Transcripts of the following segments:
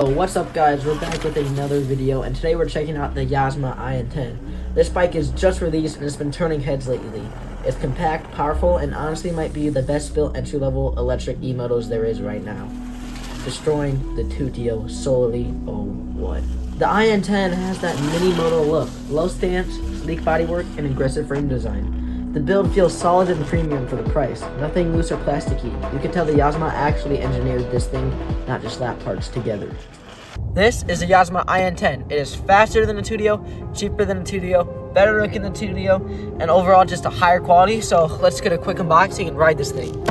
So what's up guys, we're back with another video, and today we're checking out the Yasma IN-10. This bike is just released and it's been turning heads lately. It's compact, powerful, and honestly might be the best built entry-level electric e-motos there is right now. Destroying the Tuttio solely, oh what. The IN-10 has that mini moto look, low stance, sleek bodywork, and aggressive frame design. The build feels solid and premium for the price, nothing loose or plasticky. You can tell the Yozma actually engineered this thing, not just lap parts together. This is the Yasma IN-10. It is faster than the Tuttio, cheaper than the Tuttio, better looking than the Tuttio, and overall just a higher quality. So let's get a quick unboxing and ride this thing.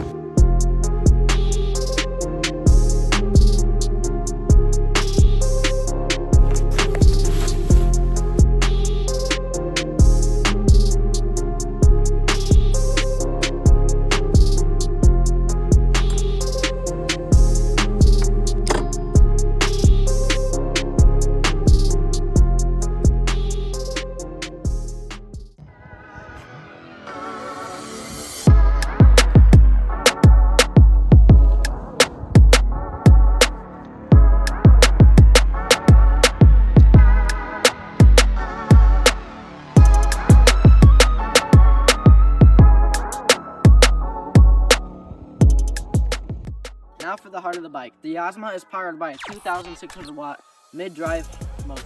Now for the heart of the bike. The Yozma is powered by a 2,600 watt mid-drive motor.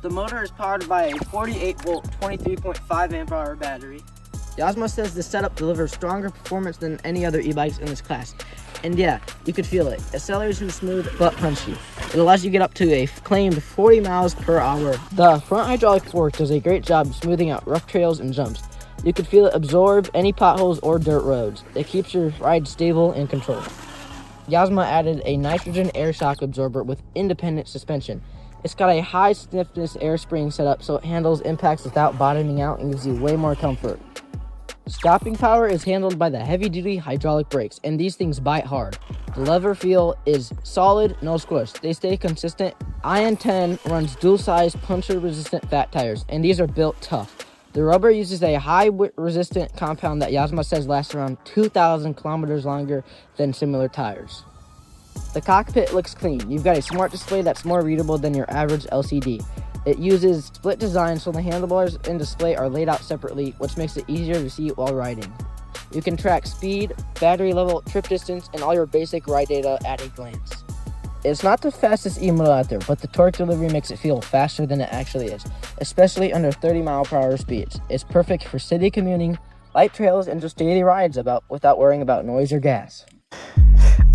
The motor is powered by a 48 volt 23.5 amp hour battery. Yozma says the setup delivers stronger performance than any other e-bikes in this class. And yeah, you could feel it. Acceleration is smooth but punchy. It allows you to get up to a claimed 40 miles per hour. The front hydraulic fork does a great job smoothing out rough trails and jumps. You could feel it absorb any potholes or dirt roads. It keeps your ride stable and controlled. Yasma added a nitrogen air shock absorber with independent suspension. It's got a high stiffness air spring setup so it handles impacts without bottoming out and gives you way more comfort. Stopping power is handled by the heavy-duty hydraulic brakes, and these things bite hard. The lever feel is solid, no squish. They stay consistent. IN-10 runs dual-size puncture-resistant fat tires, and these are built tough. The rubber uses a high-resistant compound that Yasma says lasts around 2,000 kilometers longer than similar tires. The cockpit looks clean. You've got a smart display that's more readable than your average LCD. It uses split design so the handlebars and display are laid out separately, which makes it easier to see while riding. You can track speed, battery level, trip distance, and all your basic ride data at a glance. It's not the fastest e-moto out there, but the torque delivery makes it feel faster than it actually is, especially under 30 mile/hour speeds. It's perfect for city commuting, light trails, and just daily rides without worrying about noise or gas.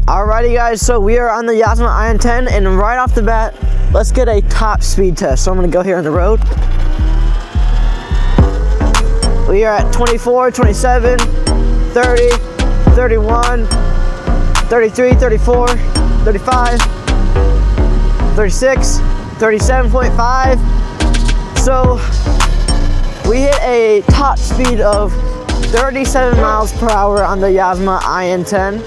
Alrighty guys, so we are on the Yasma IN-10, and right off the bat, let's get a top speed test. So I'm gonna go here on the road. We are at 24, 27, 30, 31, 33, 34, 35, 36, 37.5. So we hit a top speed of 37 miles per hour on the Yasma IN-10.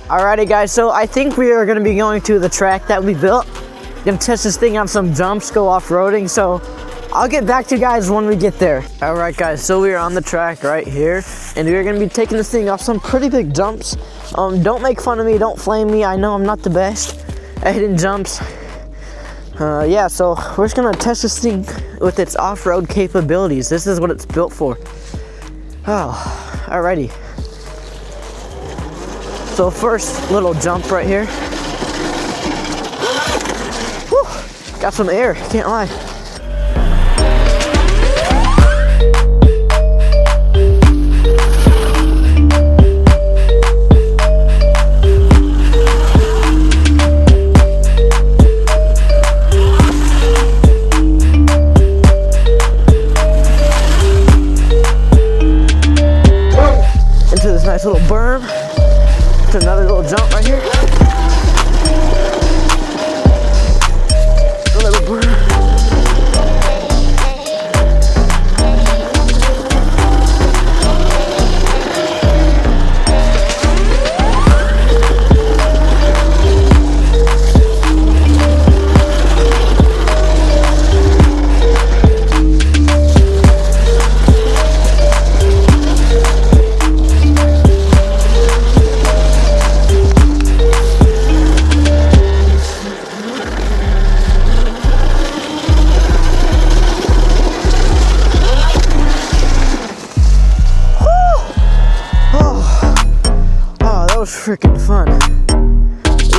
Alrighty guys, so I think we are going to be going to the track that we built. Gonna test this thing on some jumps, go off-roading, so I'll get back to you guys when we get there. Alright guys, so we are on the track right here, and we're going to be taking this thing off some pretty big jumps. Don't make fun of me, don't flame me, I know I'm not the best at hitting jumps. Yeah, so we're just going to test this thing with its off-road capabilities. This is what it's built for. Oh, alrighty. So first little jump right here. Whew, got some air, can't lie. Into this nice little berm. Another little jump right here. A little burn.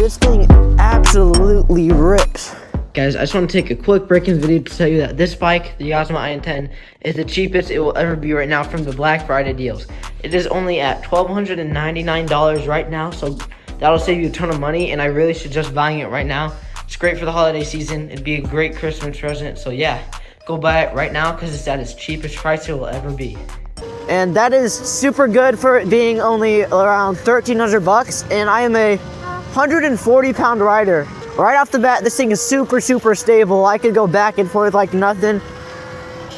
this thing absolutely rips. Guys, I just want to take a quick break in the video to tell you that this bike, the Yasma IN-10, is the cheapest it will ever be right now from the Black Friday deals. It is only at $1,299 right now, so that'll save you a ton of money, and I really suggest buying it right now. It's great for the holiday season. It'd be a great Christmas present, so yeah, go buy it right now because it's at its cheapest price it will ever be. And that is super good for it being only around 1,300 bucks, and I am a 140-pound rider. Right off the bat, this thing is super stable. I could go back and forth like nothing.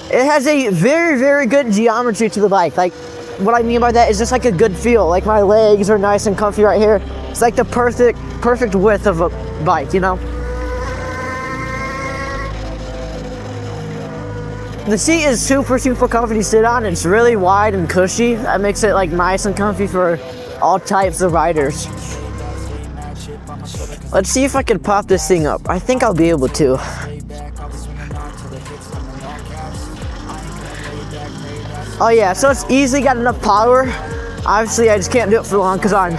It has a very good geometry to the bike. Like, what I mean by that is just like a good feel. Like, my legs are nice and comfy right here. It's like the perfect width of a bike, you know? The seat is super comfy to sit on. It's really wide and cushy. That makes it like nice and comfy for all types of riders. Let's see if I can pop this thing up. I think I'll be able to. Oh yeah, so it's easily got enough power. Obviously, I just can't do it for long because I'm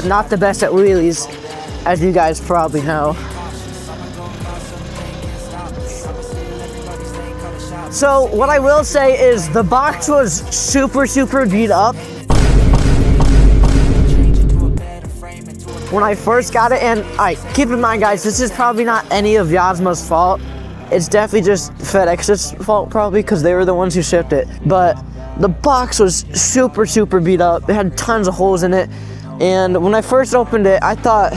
not the best at wheelies, as you guys probably know. So what I will say is the box was super beat up when I first got it, and keep in mind, guys, this is probably not any of Yozma's fault. It's definitely just FedEx's fault, probably, because they were the ones who shipped it. But the box was super beat up. It had tons of holes in it, and when I first opened it, I thought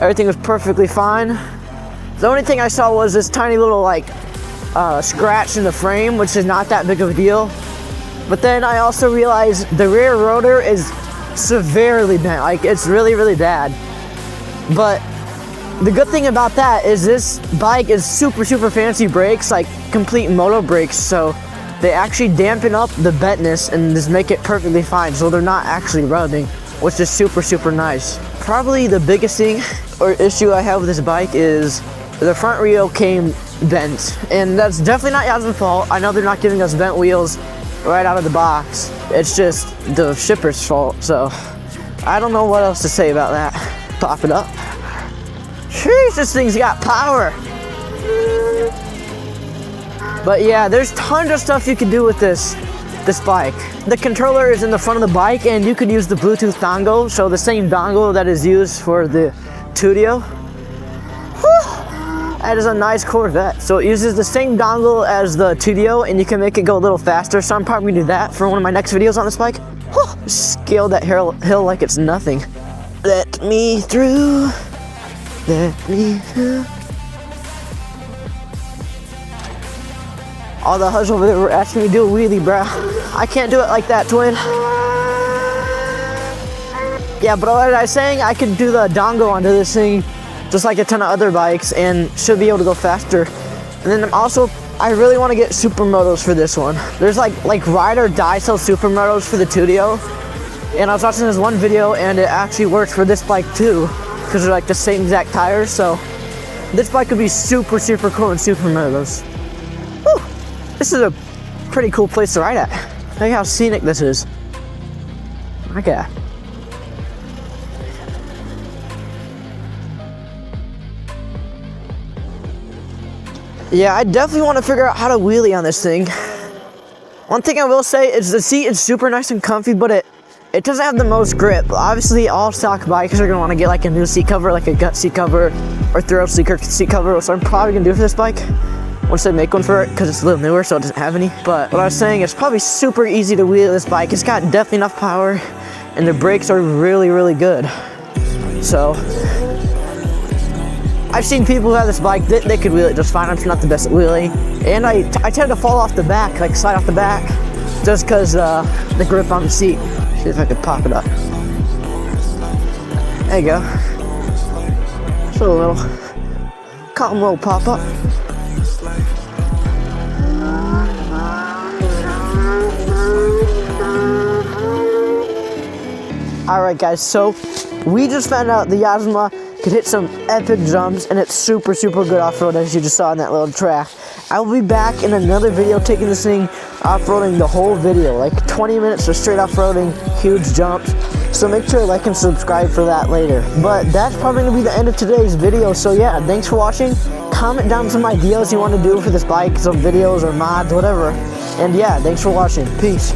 everything was perfectly fine. The only thing I saw was this tiny little scratch in the frame, which is not that big of a deal. But then I also realized the rear rotor is severely bent. Like, it's really bad. But the good thing about that is this bike is super fancy brakes, like complete moto brakes, so they actually dampen up the bentness and just make it perfectly fine, so they're not actually rubbing, which is super nice. Probably the biggest thing or issue I have with this bike is the front wheel came bent, and that's definitely not Yasma's fault. I know they're not giving us bent wheels right out of the box. It's just the shipper's fault, so I don't know what else to say about that. Pop it up. Jeez, this thing's got power. But yeah, there's tons of stuff you can do with this bike. The controller is in the front of the bike, and you could use the Bluetooth dongle, so the same dongle that is used for the Tuttio. That is a nice Corvette. So it uses the same dongle as the Tuttio, and you can make it go a little faster. So I'm probably gonna do that for one of my next videos on this bike. Scale that hill like it's nothing. Let me through. Let me through. All the hush over there were asking me to do a wheelie, bro. I can't do it like that, twin. Yeah, but what I was saying, I could do the dongle onto this thing just like a ton of other bikes and should be able to go faster. And then I really want to get supermotos for this one. There's like ride or die sell supermotos for the Tuttio, and I was watching this one video and it actually works for this bike too, because they're like the same exact tires. So this bike could be super cool in supermotos. Whew. This is a pretty cool place to ride at. Look how scenic this is. Okay. Yeah, I definitely want to figure out how to wheelie on this thing. One thing I will say is the seat is super nice and comfy, but it doesn't have the most grip. Obviously, all stock bikes are going to want to get like a new seat cover, like a gut seat cover or throw seat cover, so I'm probably going to do for this bike once they make one for it, because it's a little newer, so it doesn't have any. But what I was saying, it's probably super easy to wheel this bike. It's got definitely enough power, and the brakes are really good. So I've seen people who have this bike, they could wheel it just fine. I'm just not the best at wheeling. And I tend to fall off the back, like slide off the back, just because the grip on the seat. See if I could pop it up. There you go. Just a little calm little pop up. Alright guys, so we just found out the Yozma could hit some epic jumps, and it's super good off-road, as you just saw in that little track. I will be back in another video taking this thing off-roading the whole video, like 20 minutes of straight off-roading, huge jumps. So make sure to like and subscribe for that later. But that's probably gonna be the end of today's video. So yeah, thanks for watching. Comment down some ideas you want to do for this bike, some videos or mods, whatever. And yeah, thanks for watching. Peace.